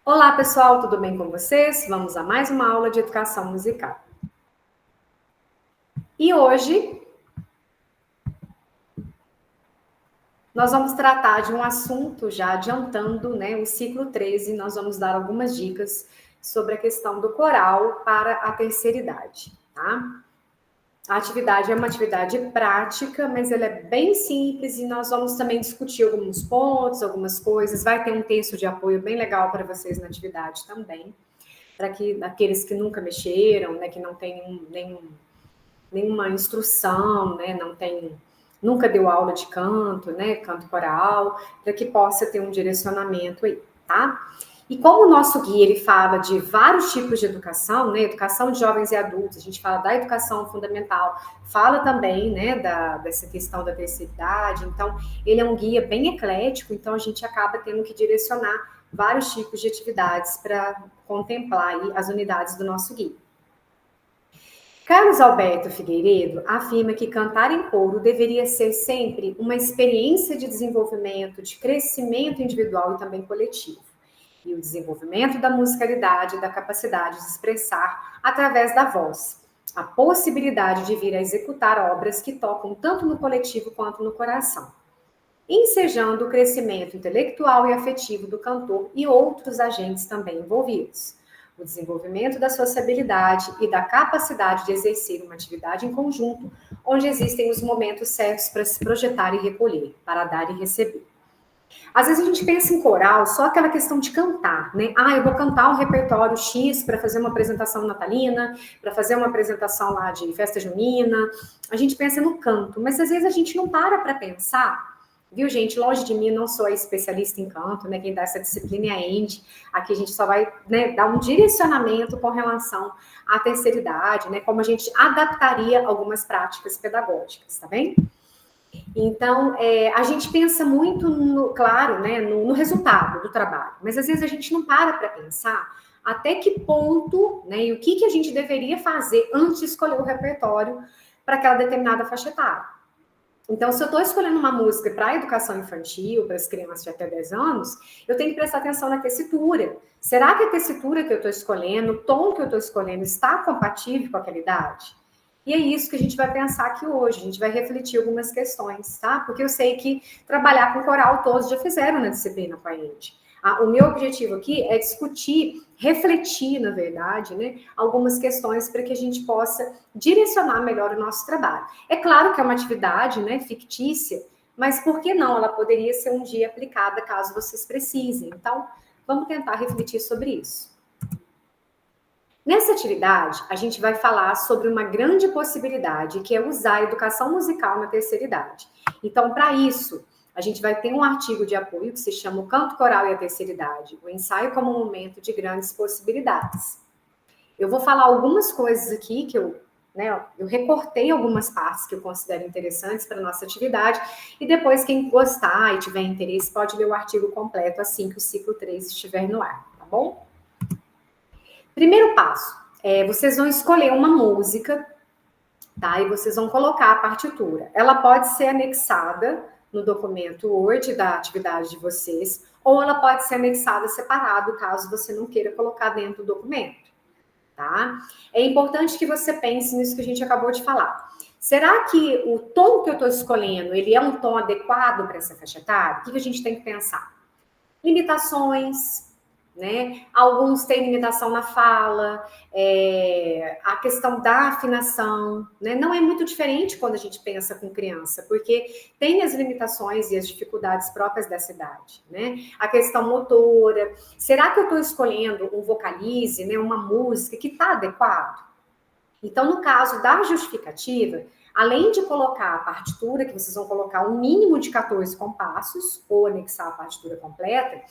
Olá, pessoal, tudo bem com vocês? Vamos a mais uma aula de educação musical. E hoje nós vamos tratar de um assunto, já adiantando, o ciclo 13, nós vamos dar algumas dicas sobre a questão do coral para a terceira idade, tá? A atividade é uma atividade prática, mas ela é bem simples e nós vamos também discutir alguns pontos, algumas coisas. Vai ter um texto de apoio bem legal para vocês na atividade também, para que aqueles que nunca mexeram, né, que não têm nenhuma instrução, né, nunca deu aula de canto, né, canto coral, para que possa ter um direcionamento aí, tá? E como o nosso guia, ele fala de vários tipos de educação, né, educação de jovens e adultos, a gente fala da educação fundamental, fala também, né, dessa questão da terceira idade, então ele é um guia bem eclético, então a gente acaba tendo que direcionar vários tipos de atividades para contemplar aí as unidades do nosso guia. Carlos Alberto Figueiredo afirma que cantar em coro deveria ser sempre uma experiência de desenvolvimento, de crescimento individual e também coletivo. E o desenvolvimento da musicalidade e da capacidade de expressar através da voz. A possibilidade de vir a executar obras que tocam tanto no coletivo quanto no coração. Ensejando o crescimento intelectual e afetivo do cantor e outros agentes também envolvidos. O desenvolvimento da sociabilidade e da capacidade de exercer uma atividade em conjunto, onde existem os momentos certos para se projetar e recolher, para dar e receber. Às vezes a gente pensa em coral, só aquela questão de cantar, né? Eu vou cantar um repertório X para fazer uma apresentação natalina, para fazer uma apresentação lá de festa junina. A gente pensa no canto, mas às vezes a gente não para pensar. Viu, gente? Longe de mim, não sou especialista em canto, né? Quem dá essa disciplina é a Andy. Aqui a gente só vai, né, dar um direcionamento com relação à terceira idade, né? Como a gente adaptaria algumas práticas pedagógicas, tá bem? Então, a gente pensa muito, claro, né, no resultado do trabalho, mas às vezes a gente não para pensar até que ponto, né, e o que a gente deveria fazer antes de escolher o repertório para aquela determinada faixa etária. Então, se eu estou escolhendo uma música para a educação infantil, para as crianças de até 10 anos, eu tenho que prestar atenção na tessitura. Será que a tessitura que eu estou escolhendo, o tom que eu estou escolhendo, está compatível com aquela idade? E é isso que a gente vai pensar aqui hoje. A gente vai refletir algumas questões, tá? Porque eu sei que trabalhar com coral todos já fizeram na disciplina com a gente. O meu objetivo aqui é discutir, refletir, na verdade, né, algumas questões para que a gente possa direcionar melhor o nosso trabalho. É claro que é uma atividade, né, fictícia, mas por que não? Ela poderia ser um dia aplicada caso vocês precisem. Então, vamos tentar refletir sobre isso. Nessa atividade, a gente vai falar sobre uma grande possibilidade, que é usar a educação musical na terceira idade. Então, para isso, a gente vai ter um artigo de apoio que se chama O Canto Coral e a Terceira Idade, o ensaio como um momento de grandes possibilidades. Eu vou falar algumas coisas aqui que eu recortei algumas partes que eu considero interessantes para a nossa atividade, e depois quem gostar e tiver interesse pode ler o artigo completo assim que o ciclo 3 estiver no ar, tá bom? Primeiro passo, vocês vão escolher uma música, tá? E vocês vão colocar a partitura. Ela pode ser anexada no documento Word da atividade de vocês, ou ela pode ser anexada separado, caso você não queira colocar dentro do documento, tá? É importante que você pense nisso que a gente acabou de falar. Será que o tom que eu estou escolhendo, ele é um tom adequado para essa faixa etária? O que a gente tem que pensar? Limitações, né? Alguns têm limitação na fala, a questão da afinação, né? Não é muito diferente quando a gente pensa com criança, porque tem as limitações e as dificuldades próprias dessa idade, né? A questão motora. Será que eu estou escolhendo um vocalize, né? Uma música que está adequado? Então, no caso da justificativa, além de colocar a partitura, que vocês vão colocar um mínimo de 14 compassos, ou anexar a partitura completa,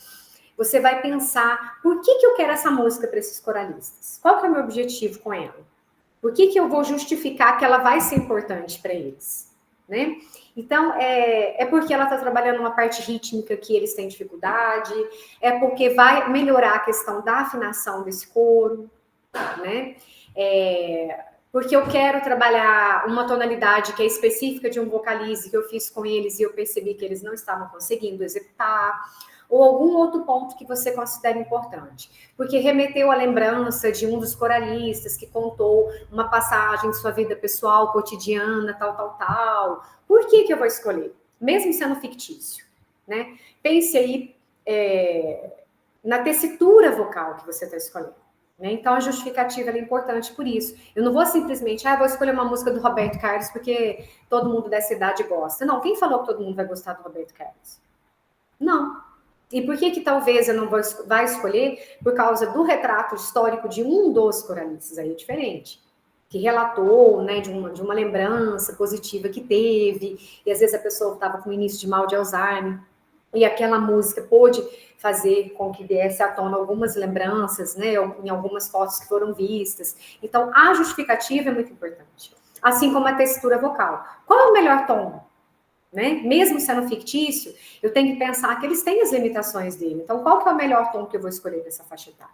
você vai pensar, por que eu quero essa música para esses coralistas? Qual que é o meu objetivo com ela? Por que eu vou justificar que ela vai ser importante para eles? Né? Então, é porque ela está trabalhando uma parte rítmica que eles têm dificuldade, é porque vai melhorar a questão da afinação desse coro, né? porque eu quero trabalhar uma tonalidade que é específica de um vocalize que eu fiz com eles e eu percebi que eles não estavam conseguindo executar, ou algum outro ponto que você considera importante, porque remeteu à lembrança de um dos coralistas que contou uma passagem de sua vida pessoal, cotidiana, tal. Por que eu vou escolher? Mesmo sendo fictício, né? Pense aí na tessitura vocal que você está escolhendo. Né? Então, a justificativa é importante por isso. Eu não vou simplesmente, vou escolher uma música do Roberto Carlos porque todo mundo dessa idade gosta. Não, quem falou que todo mundo vai gostar do Roberto Carlos? Não. E por que talvez eu não vou escolher? Por causa do retrato histórico de um dos coralistas, aí é diferente. Que relatou, né, de uma lembrança positiva que teve, e às vezes a pessoa estava com início de mal de Alzheimer, e aquela música pôde fazer com que desse à tona algumas lembranças, né, em algumas fotos que foram vistas. Então, a justificativa é muito importante. Assim como a textura vocal. Qual é o melhor tom? Né? Mesmo sendo fictício, eu tenho que pensar que eles têm as limitações dele. Então, qual que é o melhor tom que eu vou escolher dessa faixa etária?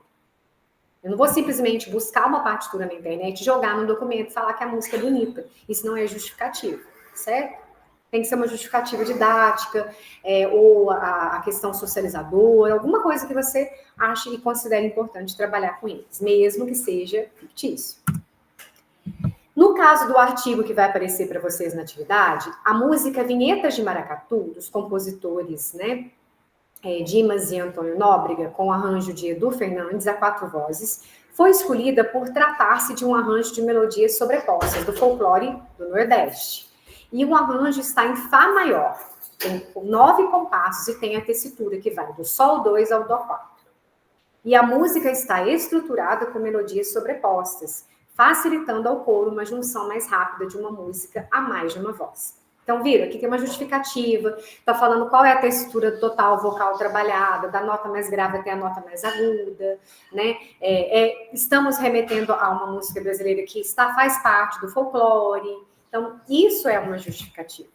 Eu não vou simplesmente buscar uma partitura na internet, jogar no documento e falar que a música é bonita. Isso não é justificativo, certo? Tem que ser uma justificativa didática, ou a questão socializadora, alguma coisa que você ache e considere importante trabalhar com eles, mesmo que seja fictício. No caso do artigo que vai aparecer para vocês na atividade, a música Vinhetas de Maracatu, dos compositores, né, Dimas e Antônio Nóbrega, com arranjo de Edu Fernandes a 4 vozes, foi escolhida por tratar-se de um arranjo de melodias sobrepostas do folclore do Nordeste. E o arranjo está em Fá maior, tem 9 compassos e tem a tessitura que vai do Sol 2 ao Dó 4. E a música está estruturada com melodias sobrepostas, facilitando ao coro uma junção mais rápida de uma música a mais de uma voz. Então, viram? Aqui tem uma justificativa, está falando qual é a textura total vocal trabalhada, da nota mais grave até a nota mais aguda, né? Estamos remetendo a uma música brasileira que faz parte do folclore. Então, isso é uma justificativa.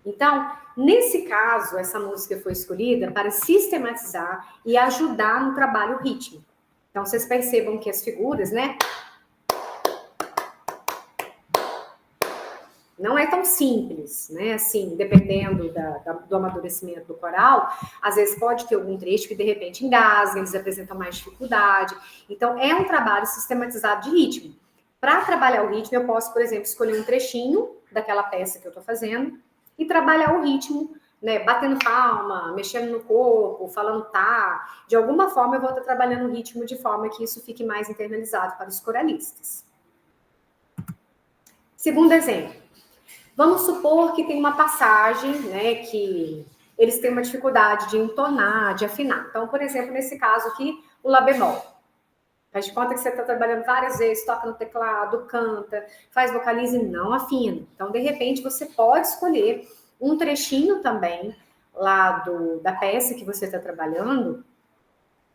Então, nesse caso, essa música foi escolhida para sistematizar e ajudar no trabalho rítmico. Então, vocês percebam que as figuras, né? Não é tão simples, né? Assim, dependendo do amadurecimento do coral, às vezes pode ter algum trecho que de repente engasga, eles apresentam mais dificuldade. Então, é um trabalho sistematizado de ritmo. Para trabalhar o ritmo, eu posso, por exemplo, escolher um trechinho daquela peça que eu estou fazendo e trabalhar o ritmo, né? Batendo palma, mexendo no corpo, falando tá. De alguma forma, eu vou estar trabalhando o ritmo de forma que isso fique mais internalizado para os coralistas. Segundo exemplo. Vamos supor que tem uma passagem, né, que eles têm uma dificuldade de entonar, de afinar. Então, por exemplo, nesse caso aqui, o Lá bemol. Faz de conta que você está trabalhando várias vezes, toca no teclado, canta, faz vocaliza e não afina. Então, de repente, você pode escolher um trechinho também lá da peça que você está trabalhando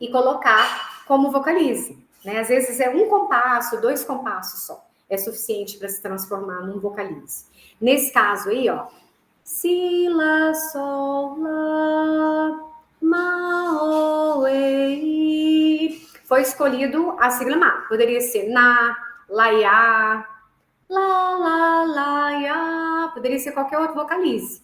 e colocar como vocalize. Né? Às vezes é um compasso, 2 compassos só. É suficiente para se transformar num vocalize. Nesse caso aí, ó, si, lá, sol, lá, ma, o, e, foi escolhido a sigla MA. Poderia ser na, lá, iá, lá, iá, poderia ser qualquer outro vocalize.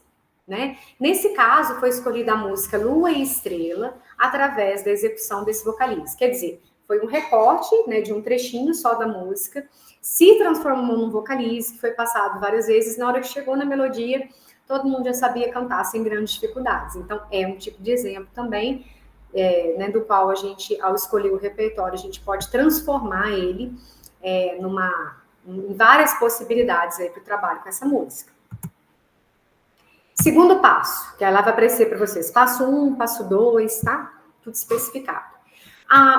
Né? Nesse caso, foi escolhida a música Lua e Estrela através da execução desse vocalize. Quer dizer, foi um recorte, né, de um trechinho só da música, se transformou num vocalize, que foi passado várias vezes. Na hora que chegou na melodia, todo mundo já sabia cantar sem grandes dificuldades. Então, é um tipo de exemplo também, né, do qual a gente, ao escolher o repertório, a gente pode transformar ele em várias possibilidades para o trabalho com essa música. Segundo passo, que ela vai aparecer para vocês. Passo 1, passo 2, tá? Tudo especificado.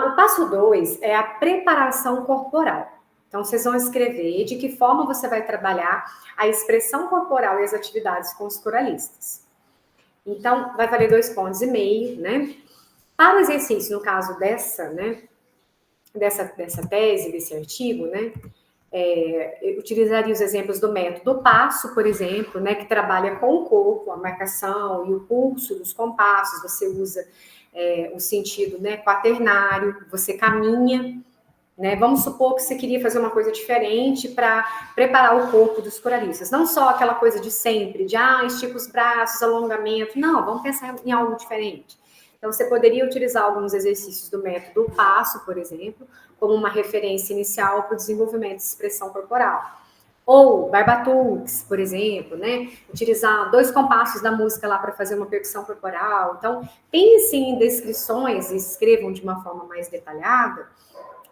O passo 2 é a preparação corporal. Então, vocês vão escrever de que forma você vai trabalhar a expressão corporal e as atividades com os coralistas. Então, vai valer 2,5 pontos, né? Para o exercício, no caso dessa tese, desse artigo, né? Eu utilizaria os exemplos do método passo, por exemplo, né, que trabalha com o corpo, a marcação e o pulso dos compassos. Você usa o sentido, né, quaternário, você caminha, né? Vamos supor que você queria fazer uma coisa diferente para preparar o corpo dos coralistas. Não só aquela coisa de sempre, de estica os braços, alongamento. Não, vamos pensar em algo diferente. Então, você poderia utilizar alguns exercícios do método passo, por exemplo, como uma referência inicial para o desenvolvimento de expressão corporal. Ou barbatuques, por exemplo, né? Utilizar 2 compassos da música lá para fazer uma percussão corporal. Então, pensem em descrições e escrevam de uma forma mais detalhada,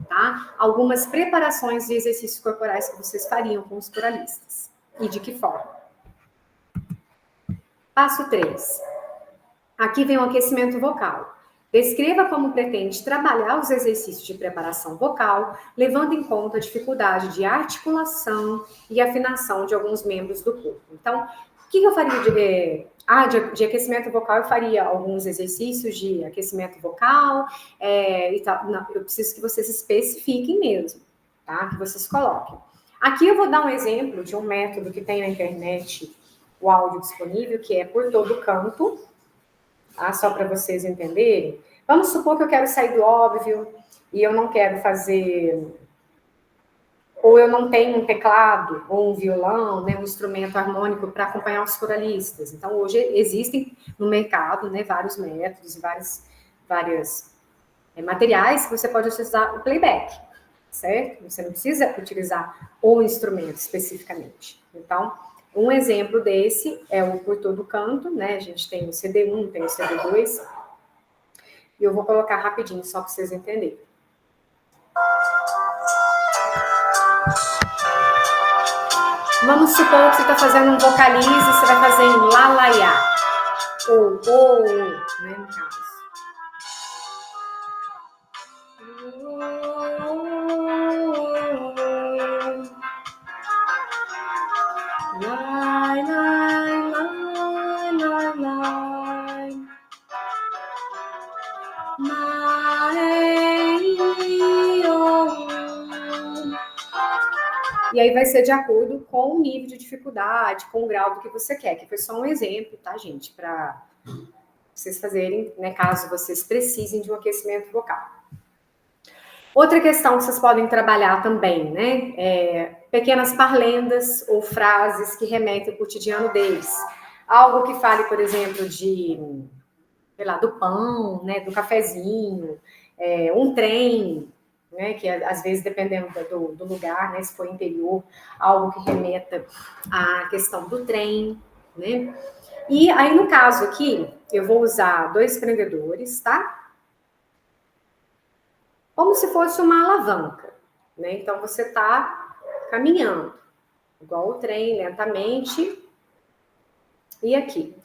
tá? Algumas preparações de exercícios corporais que vocês fariam com os coralistas. E de que forma? Passo 3. Aqui vem o aquecimento vocal. Descreva como pretende trabalhar os exercícios de preparação vocal, levando em conta a dificuldade de articulação e afinação de alguns membros do corpo. Então, o que eu faria de aquecimento vocal? Eu faria alguns exercícios de aquecimento vocal, e tal. Não, eu preciso que vocês especifiquem mesmo, tá? Que vocês coloquem. Aqui eu vou dar um exemplo de um método que tem na internet, o áudio disponível, que é por todo canto. Só para vocês entenderem. Vamos supor que eu quero sair do óbvio e eu não quero fazer, ou eu não tenho um teclado ou um violão, né, um instrumento harmônico para acompanhar os coralistas. Então, hoje existem no mercado, né, vários métodos e vários materiais que você pode utilizar o playback, certo? Você não precisa utilizar o instrumento especificamente. Então, um exemplo desse é o Por Todo Canto, né? A gente tem o CD1, tem o CD2. E eu vou colocar rapidinho, só para vocês entenderem. Vamos supor que você está fazendo um vocalize, você vai fazer em lá, lá, iá. Ou, né, no caso. Lai, lai, lai, lai, lai. E aí vai ser de acordo com o nível de dificuldade, com o grau do que você quer, que foi só um exemplo, tá, gente? Para vocês fazerem, né, caso vocês precisem de um aquecimento vocal. Outra questão que vocês podem trabalhar também, né? Pequenas parlendas ou frases que remetem ao cotidiano deles. Algo que fale, por exemplo, de, sei lá, do pão, né, do cafezinho, um trem, né, que às vezes, dependendo do lugar, né, se for interior, algo que remeta à questão do trem, né? E aí, no caso aqui, eu vou usar 2 prendedores, tá? Como se fosse uma alavanca, né? Então, você tá caminhando, igual o trem, lentamente. E aqui.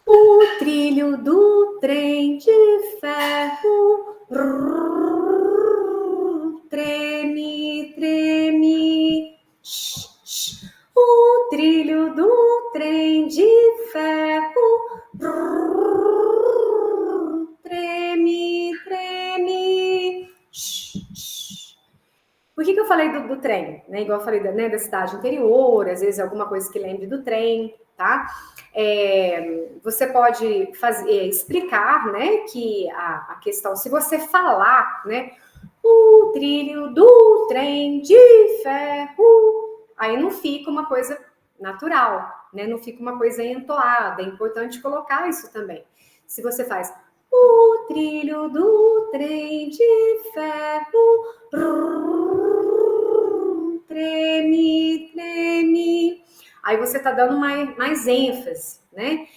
O trilho do trem de ferro treme, treme. O trilho do trem de ferro treme, treme. Por que eu falei do trem? Né? Igual eu falei da cidade interior, às vezes alguma coisa que lembre do trem, tá? Você pode explicar, né, que a questão, se você falar, né, o trilho do trem de ferro, aí não fica uma coisa natural, né? Não fica uma coisa entoada. É importante colocar isso também. Se você faz o trilho do trem de ferro, treme, treme. Aí você tá dando mais ênfase, né?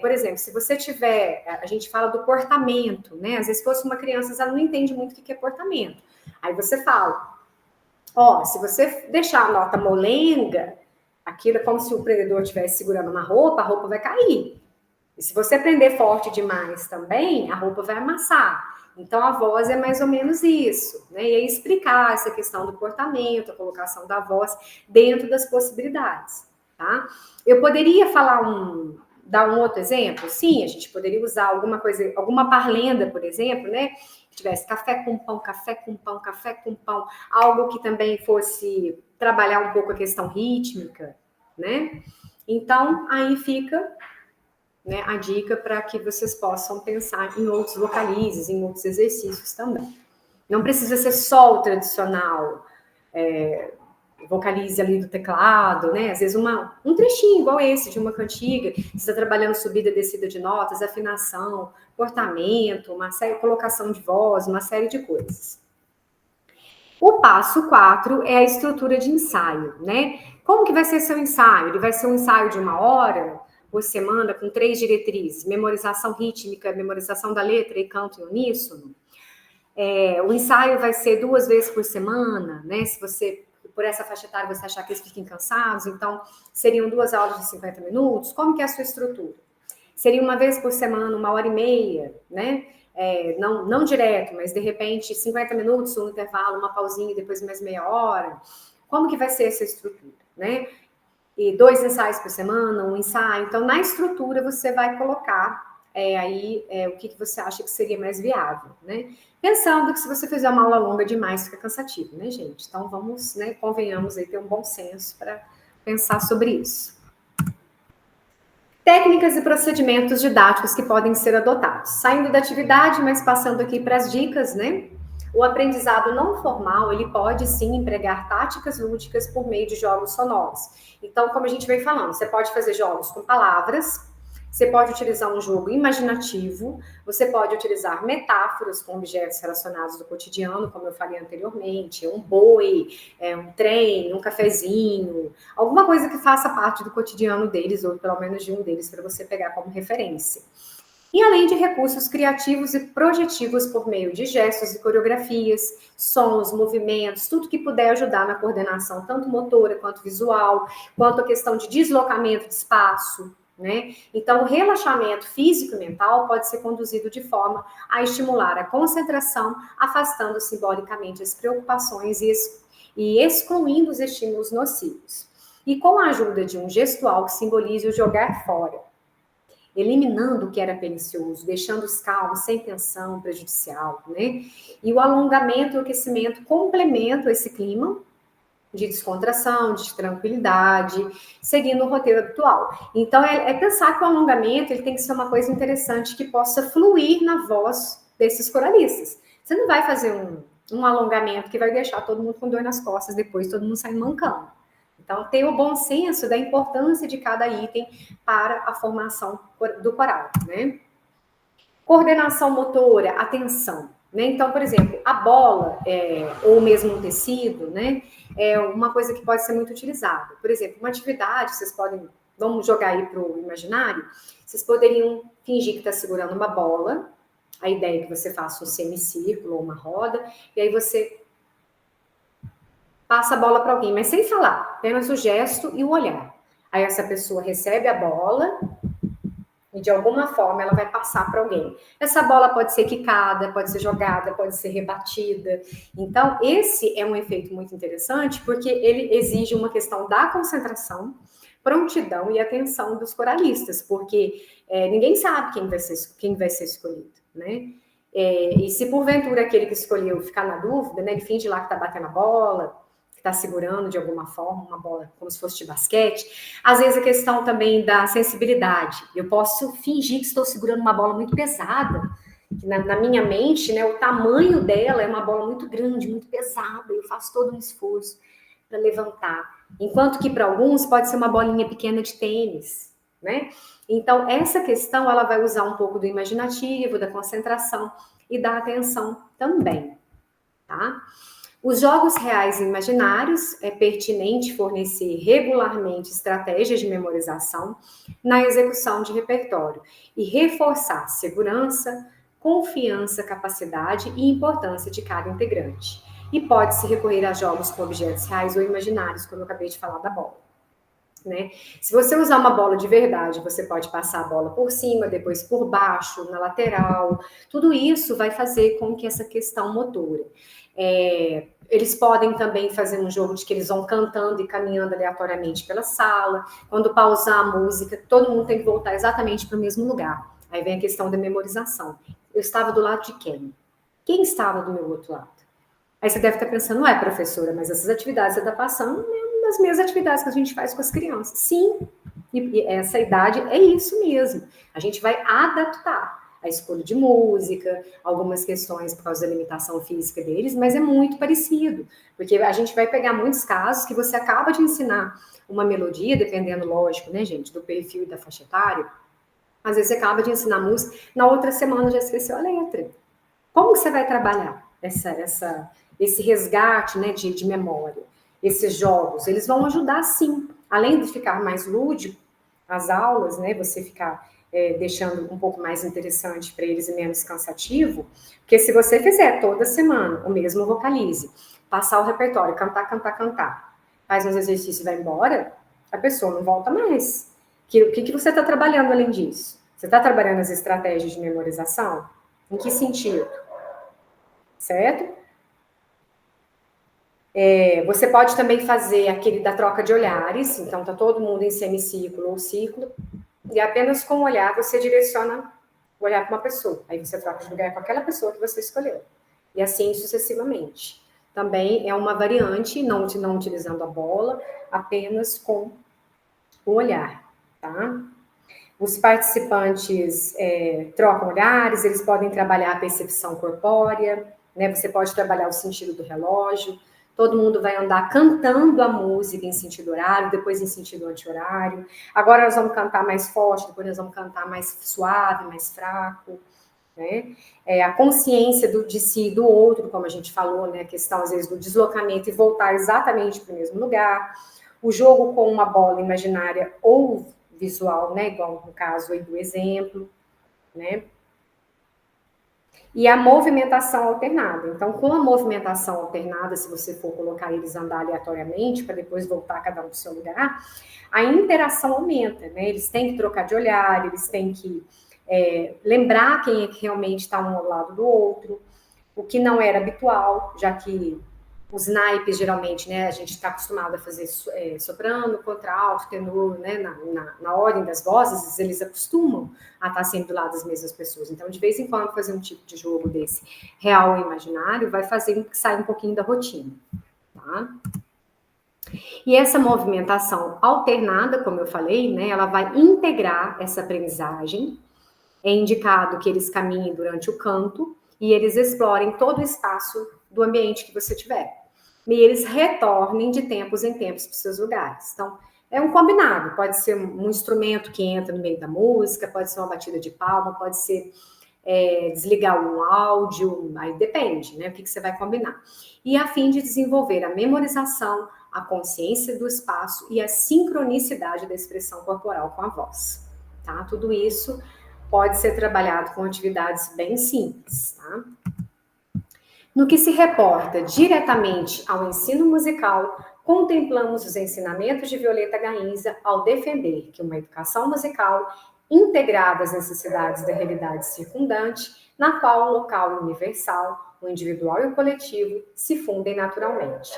Por exemplo, se você tiver, a gente fala do portamento, né? Às vezes, se fosse uma criança, ela não entende muito o que é portamento. Aí você fala, se você deixar a nota molenga, aquilo é como se o prendedor estivesse segurando uma roupa, a roupa vai cair. E se você prender forte demais também, a roupa vai amassar. Então, a voz é mais ou menos isso, né? E aí explicar essa questão do portamento, a colocação da voz dentro das possibilidades, tá? Eu poderia dar um outro exemplo? Sim, a gente poderia usar alguma coisa, alguma parlenda, por exemplo, né? Que tivesse café com pão, café com pão, café com pão. Algo que também fosse trabalhar um pouco a questão rítmica, né? Então, aí fica, né, a dica para que vocês possam pensar em outros vocalizes, em outros exercícios também. Não precisa ser só o tradicional, vocalize ali do teclado, né? Às vezes um trechinho igual esse, de uma cantiga, você está trabalhando subida e descida de notas, afinação, portamento, uma série, colocação de voz, uma série de coisas. O passo 4 é a estrutura de ensaio, né? Como que vai ser seu ensaio? Ele vai ser um ensaio de 1 hora por semana, com 3 diretrizes: memorização rítmica, memorização da letra e canto em uníssono. O ensaio vai ser 2 vezes por semana, né? Se você, por essa faixa etária, você achar que eles fiquem cansados, então seriam 2 aulas de 50 minutos. Como que é a sua estrutura? Seria 1 vez por semana, 1h30, né? Não direto, mas de repente 50 minutos, um intervalo, uma pausinha, depois mais meia hora. Como que vai ser essa estrutura, né? E 2 ensaios por semana, um ensaio. Então, na estrutura, você vai colocar o que você acha que seria mais viável, né? Pensando que se você fizer uma aula longa demais, fica cansativo, né, gente? Então, vamos, né, convenhamos aí, ter um bom senso para pensar sobre isso. Técnicas e procedimentos didáticos que podem ser adotados. Saindo da atividade, mas passando aqui para as dicas, né? O aprendizado não formal, ele pode sim empregar táticas lúdicas por meio de jogos sonoros. Então, como a gente vem falando, você pode fazer jogos com palavras, você pode utilizar um jogo imaginativo, você pode utilizar metáforas com objetos relacionados do cotidiano, como eu falei anteriormente, um boi, um trem, um cafezinho, alguma coisa que faça parte do cotidiano deles, ou pelo menos de um deles, para você pegar como referência. E além de recursos criativos e projetivos por meio de gestos e coreografias, sons, movimentos, tudo que puder ajudar na coordenação, tanto motora quanto visual, quanto a questão de deslocamento de espaço, né? Então, o relaxamento físico e mental pode ser conduzido de forma a estimular a concentração, afastando simbolicamente as preocupações e excluindo os estímulos nocivos. E com a ajuda de um gestual que simbolize o jogar fora, eliminando o que era pernicioso, deixando os calmos, sem tensão prejudicial, né? E o alongamento e o aquecimento complementam esse clima de descontração, de tranquilidade, seguindo o roteiro habitual. Então, pensar que o alongamento ele tem que ser uma coisa interessante que possa fluir na voz desses coralistas. Você não vai fazer um alongamento que vai deixar todo mundo com dor nas costas, depois todo mundo sai mancando. Então, ter o bom senso da importância de cada item para a formação do coral, né? Coordenação motora, atenção. Né? Então, por exemplo, a bola ou mesmo um tecido, né, é uma coisa que pode ser muito utilizada. Por exemplo, uma atividade, vocês podem, vamos jogar aí para o imaginário, vocês poderiam fingir que está segurando uma bola, a ideia é que você faça um semicírculo ou uma roda, e aí você passa a bola para alguém, mas sem falar, apenas o gesto e o olhar. Aí essa pessoa recebe a bola e de alguma forma ela vai passar para alguém. Essa bola pode ser quicada, pode ser jogada, pode ser rebatida. Então, esse é um efeito muito interessante porque ele exige uma questão da concentração, prontidão e atenção dos coralistas, porque ninguém sabe quem vai ser escolhido, né? E se porventura aquele que escolheu ficar na dúvida, né, ele finge lá que está batendo a bola, que está segurando de alguma forma uma bola como se fosse de basquete. Às vezes a questão também da sensibilidade. Eu posso fingir que estou segurando uma bola muito pesada, que na minha mente, né, o tamanho dela é uma bola muito grande, muito pesada, eu faço todo um esforço para levantar. Enquanto que para alguns pode ser uma bolinha pequena de tênis, né? Então, essa questão, ela vai usar um pouco do imaginativo, da concentração e da atenção também, tá? Os jogos reais e imaginários é pertinente fornecer regularmente estratégias de memorização na execução de repertório e reforçar segurança, confiança, capacidade e importância de cada integrante. E pode-se recorrer a jogos com objetos reais ou imaginários, como eu acabei de falar da bola. Né? Se você usar uma bola de verdade, você pode passar a bola por cima, depois por baixo, na lateral. Tudo isso vai fazer com que essa questão motora. Eles podem também fazer um jogo de que eles vão cantando e caminhando aleatoriamente pela sala. Quando pausar a música, todo mundo tem que voltar exatamente para o mesmo lugar. Aí vem a questão da memorização. Eu estava do lado de quem? Quem estava do meu outro lado? Aí você deve estar pensando, ué, professora, mas essas atividades você está passando as mesmas atividades que a gente faz com as crianças. Sim, e essa idade é isso mesmo. A gente vai adaptar. a escolha de música, algumas questões por causa da limitação física deles, mas é muito parecido, porque a gente vai pegar muitos casos que você acaba de ensinar uma melodia, dependendo, lógico, né, gente, do perfil e da faixa etária. Às vezes você acaba de ensinar música, na outra semana já esqueceu a letra. Como que você vai trabalhar esse resgate, né, de memória? Esses jogos, eles vão ajudar sim. Além de ficar mais lúdico, as aulas, né, você ficar deixando um pouco mais interessante para eles e menos cansativo, porque se você fizer toda semana o mesmo vocalize, passar o repertório, cantar, cantar, cantar, faz uns exercícios e vai embora, a pessoa não volta mais. O que você está trabalhando além disso? Você está trabalhando as estratégias de memorização? Em que sentido? Certo? Você pode também fazer aquele da troca de olhares, então tá todo mundo em semicírculo ou círculo, e apenas com o olhar você direciona o olhar para uma pessoa. Aí você troca de lugar com aquela pessoa que você escolheu. E assim sucessivamente. Também é uma variante, não utilizando a bola, apenas com o olhar, tá? Os participantes trocam olhares, eles podem trabalhar a percepção corpórea, né? Você pode trabalhar o sentido do relógio, todo mundo vai andar cantando a música em sentido horário, depois em sentido anti-horário. Agora nós vamos cantar mais forte, depois nós vamos cantar mais suave, mais fraco, né? A consciência de si e do outro, como a gente falou, né? A questão, às vezes, do deslocamento e voltar exatamente para o mesmo lugar. O jogo com uma bola imaginária ou visual, né? Igual no caso aí do exemplo, né? E a movimentação alternada. Então, com a movimentação alternada, se você for colocar eles andar aleatoriamente, para depois voltar cada um para o seu lugar, a interação aumenta, né? Eles têm que trocar de olhar, eles têm que lembrar quem é que realmente está um ao lado do outro, o que não era habitual, já que os naipes, geralmente, né, a gente está acostumado a fazer soprano, contralto, tenor, né, na ordem das vozes, eles acostumam a estar sempre do lado das mesmas pessoas. Então, de vez em quando, fazer um tipo de jogo desse real ou imaginário vai fazer com que saia um pouquinho da rotina, tá? E essa movimentação alternada, como eu falei, né, ela vai integrar essa aprendizagem. É indicado que eles caminhem durante o canto e eles explorem todo o espaço do ambiente que você tiver. E eles retornem de tempos em tempos para os seus lugares. Então, é um combinado. Pode ser um instrumento que entra no meio da música, pode ser uma batida de palma, pode ser desligar um áudio, aí depende, né? O que você vai combinar. E a fim de desenvolver a memorização, a consciência do espaço e a sincronicidade da expressão corporal com a voz. Tá? Tudo isso pode ser trabalhado com atividades bem simples, tá? No que se reporta diretamente ao ensino musical, contemplamos os ensinamentos de Violeta Gainza ao defender que uma educação musical integrada às necessidades da realidade circundante, na qual o local universal, o individual e o coletivo se fundem naturalmente.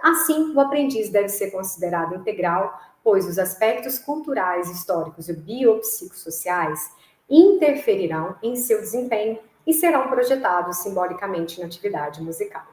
Assim, o aprendiz deve ser considerado integral, pois os aspectos culturais, históricos e biopsicossociais interferirão em seu desempenho e serão projetados simbolicamente na atividade musical.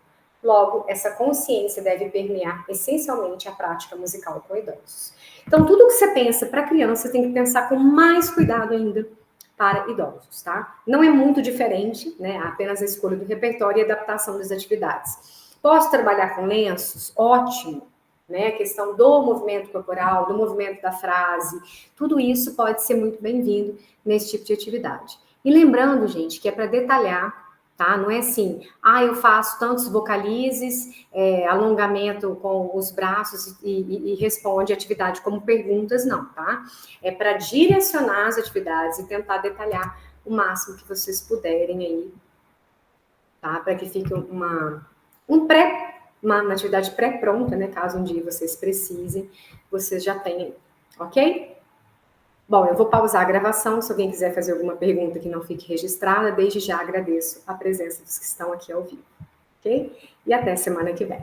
Logo, essa consciência deve permear essencialmente a prática musical com idosos. Então, tudo que você pensa para criança tem que pensar com mais cuidado ainda para idosos, tá? Não é muito diferente, né? Apenas a escolha do repertório e adaptação das atividades. Posso trabalhar com lenços? Ótimo. Né? A questão do movimento corporal, do movimento da frase, tudo isso pode ser muito bem-vindo nesse tipo de atividade. E lembrando, gente, que é para detalhar, tá? Não é assim, eu faço tantos vocalizes, alongamento com os braços e responde a atividade como perguntas, não, tá? É para direcionar as atividades e tentar detalhar o máximo que vocês puderem aí, tá? Para que fique uma atividade pré-pronta, né? Caso um dia vocês precisem, vocês já tenham, ok? Bom, eu vou pausar a gravação, se alguém quiser fazer alguma pergunta que não fique registrada, desde já agradeço a presença dos que estão aqui ao vivo, ok? E até semana que vem.